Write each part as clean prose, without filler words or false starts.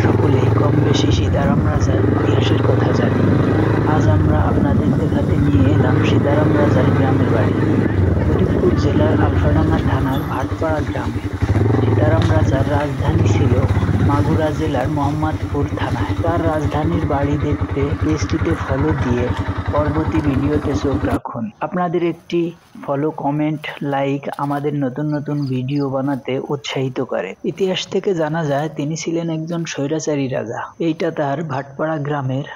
সকলেই কম বেশি সীতারাম রাজার ইতিহাসের কথা জানি। আজ আমরা আপনাদের দেখাতে নিয়ে এলাম সীতারাম রাজার গ্রামের বাড়ি, ফরিদপুর জেলার আলফাডাঙ্গা থানার ভাটপাড়া গ্রামে। সীতারাম রাজার রাজধানী ছিল মাগুরা জেলার মোহাম্মদপুর থানায়। তার রাজধানীর বাড়ি দেখতে পেজটিতে ফলো দিয়ে পরবর্তী ভিডিওতে চোখ রাখুন। আপনাদের একটি ফলো, কমেন্ট, লাইক আমাদের নতুন নতুন ভিডিও বানাতে উৎসাহিত করে। ইতিহাস থেকে জানা যায় তিনি ছিলেন একজন স্বৈরাচারী রাজা। এইটা তার ভাটপাড়া গ্রামের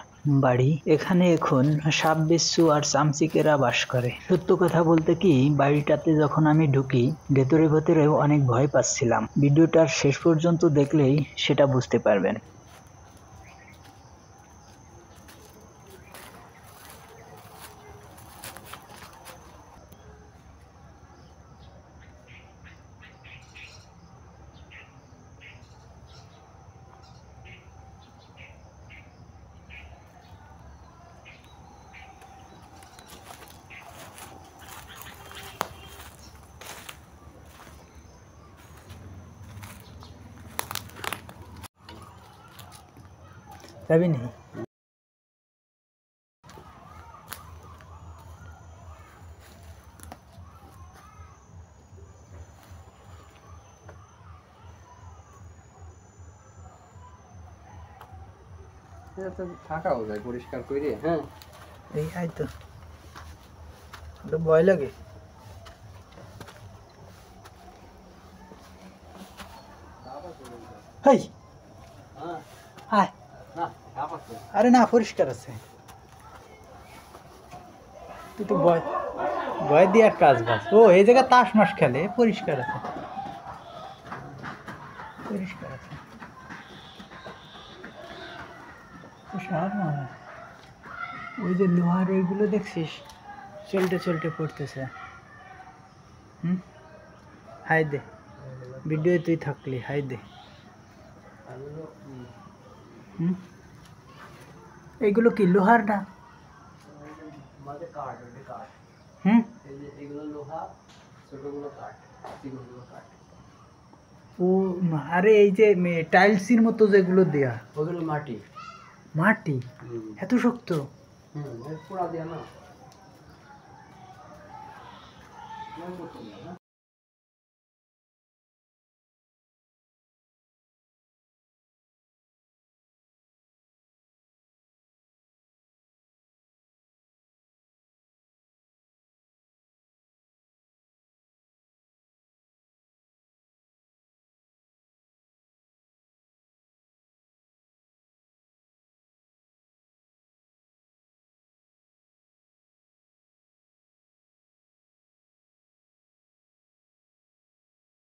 বাড়ি। এখানে এখন সাপ বিচ্ছু আর চামচিকেরা বাস করে। সত্য কথা বলতে কি, বাড়িটাতে যখন আমি ঢুকি ভেতরে ভেতরেও অনেক ভয় পাচ্ছিলাম। ভিডিওটার শেষ পর্যন্ত দেখলেই সেটা বুঝতে পারবেন। চাবি নেই। থাকাও যায় পরিষ্কার করে। হ্যাঁ, এই আই তো ভয় লাগে। হাই হাই, আরে না, পরিষ্কার আছে। তুই তো ভয় ভয় দেওয়ার কাজ বাস। ও এই জায়গা তাস মাস খেলে, পরিষ্কার আছে, পরিষ্কার আছে। ওই যে লোহার ওইগুলো দেখছিস চলতে চলতে পড়তেছে। হাই দে, ভিডিও তুই থাকলি হাই দে। এইগুলো কি লোহার না? ও আরে এই যে টাইলসের মতো যেগুলো দেয়া, ওগুলো মাটি। মাটি এত শক্ত? পোড়া দেয়া না।